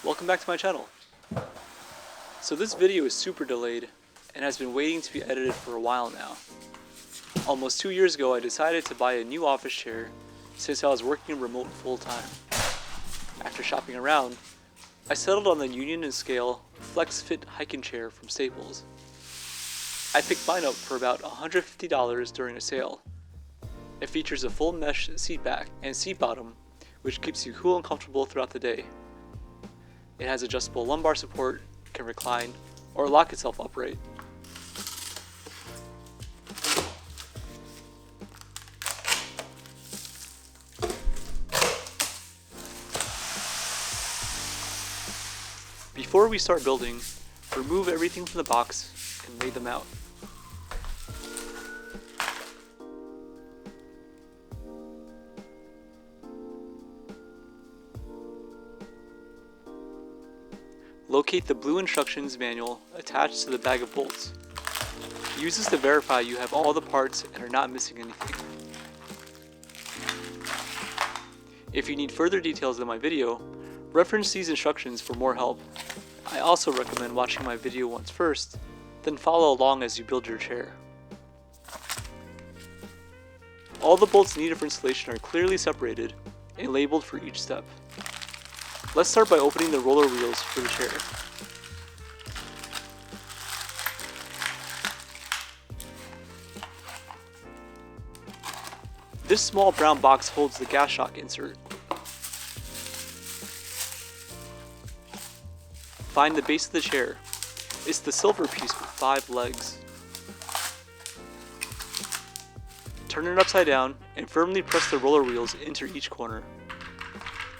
Welcome back to my channel. So this video is super delayed and has been waiting to be edited for a while now. Almost 2 years ago I decided to buy a new office chair since I was working remote full time. After shopping around, I settled on the Union & Scale FlexFit Hyken chair from Staples. I picked mine up for about $150 during a sale. It features a full mesh seat back and seat bottom, which keeps you cool and comfortable throughout the day. It has adjustable lumbar support, can recline, or lock itself upright. Before we start building, remove everything from the box and lay them out. Locate the blue instructions manual attached to the bag of bolts. Use this to verify you have all the parts and are not missing anything. If you need further details in my video, reference these instructions for more help. I also recommend watching my video once first, then follow along as you build your chair. All the bolts needed for installation are clearly separated and labeled for each step. Let's start by opening the roller wheels for the chair. This small brown box holds the gas shock insert. Find the base of the chair. It's the silver piece with 5 legs. Turn it upside down and firmly press the roller wheels into each corner.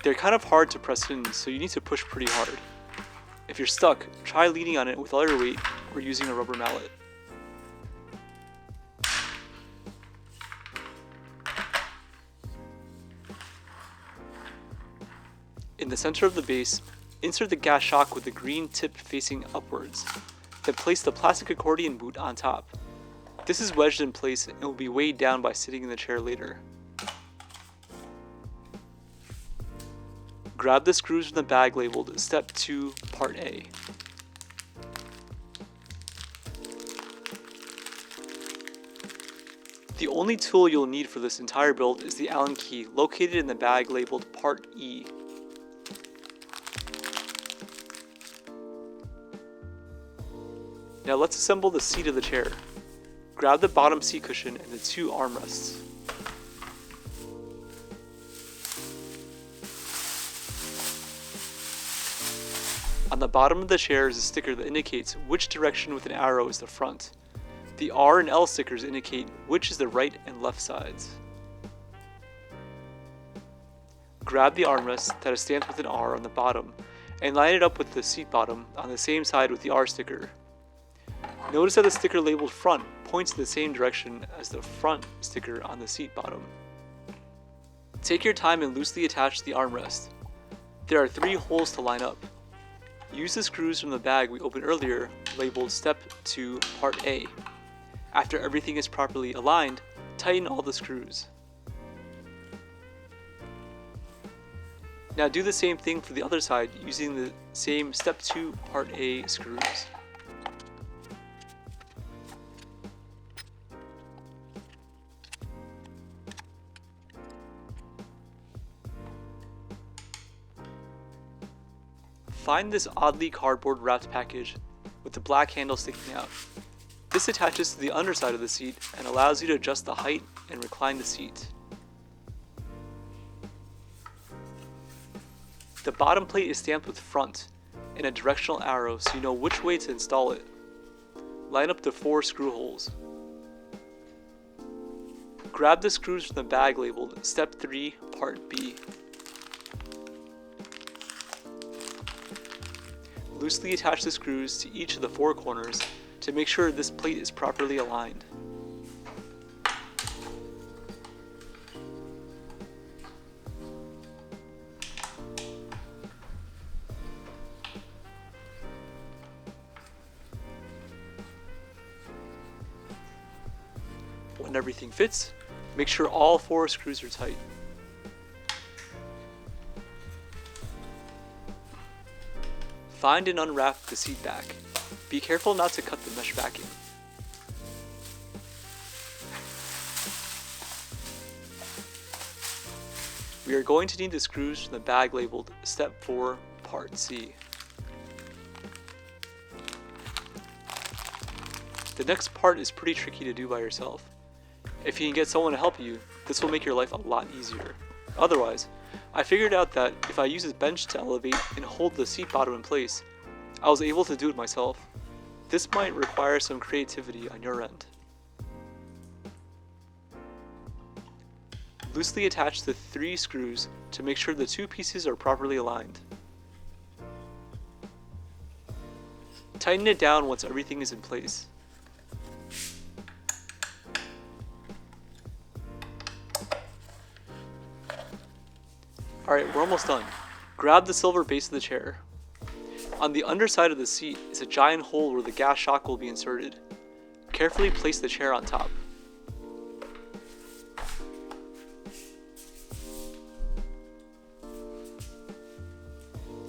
They're kind of hard to press in, so you need to push pretty hard. If you're stuck, try leaning on it with all your weight or using a rubber mallet. In the center of the base, insert the gas shock with the green tip facing upwards. Then place the plastic accordion boot on top. This is wedged in place and will be weighed down by sitting in the chair later. Grab the screws from the bag labeled Step 2, Part A. The only tool you'll need for this entire build is the Allen key located in the bag labeled Part E. Now let's assemble the seat of the chair. Grab the bottom seat cushion and the 2 armrests. On the bottom of the chair is a sticker that indicates which direction with an arrow is the front. The R and L stickers indicate which is the right and left sides. Grab the armrest that is stamped with an R on the bottom and line it up with the seat bottom on the same side with the R sticker. Notice that the sticker labeled front points in the same direction as the front sticker on the seat bottom. Take your time and loosely attach the armrest. There are 3 holes to line up. Use the screws from the bag we opened earlier, labeled Step 2, Part A. After everything is properly aligned, tighten all the screws. Now do the same thing for the other side using the same Step 2, Part A screws. Find this oddly cardboard wrapped package with the black handle sticking out. This attaches to the underside of the seat and allows you to adjust the height and recline the seat. The bottom plate is stamped with front and a directional arrow so you know which way to install it. Line up the 4 screw holes. Grab the screws from the bag labeled Step 3, Part B. Loosely attach the screws to each of the 4 corners to make sure this plate is properly aligned. When everything fits, make sure all 4 screws are tight. Find and unwrap the seat back. Be careful not to cut the mesh backing. We are going to need the screws from the bag labeled Step 4, Part C. The next part is pretty tricky to do by yourself. If you can get someone to help you, this will make your life a lot easier. Otherwise, I figured out that if I use a bench to elevate and hold the seat bottom in place, I was able to do it myself. This might require some creativity on your end. Loosely attach the 3 screws to make sure the 2 pieces are properly aligned. Tighten it down once everything is in place. Alright, we're almost done. Grab the silver base of the chair. On the underside of the seat is a giant hole where the gas shock will be inserted. Carefully place the chair on top.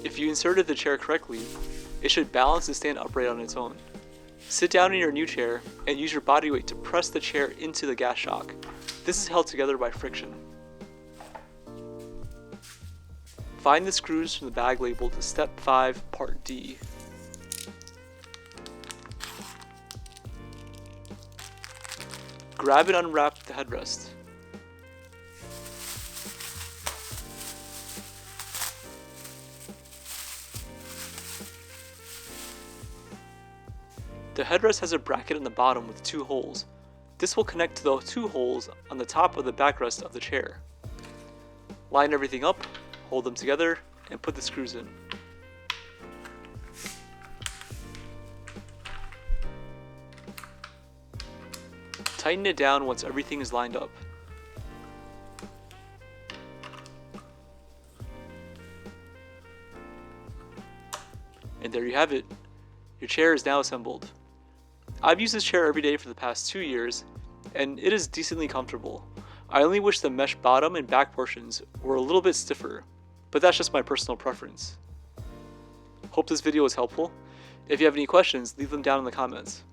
If you inserted the chair correctly, it should balance and stand upright on its own. Sit down in your new chair and use your body weight to press the chair into the gas shock. This is held together by friction. Find the screws from the bag labeled Step 5, Part D. Grab and unwrap the headrest. The headrest has a bracket on the bottom with 2 holes. This will connect to the 2 holes on the top of the backrest of the chair. Line everything up, hold them together, and put the screws in. Tighten it down once everything is lined up. And there you have it. Your chair is now assembled. I've used this chair every day for the past 2 years, and it is decently comfortable. I only wish the mesh bottom and back portions were a little bit stiffer, but that's just my personal preference. Hope this video was helpful. If you have any questions, leave them down in the comments.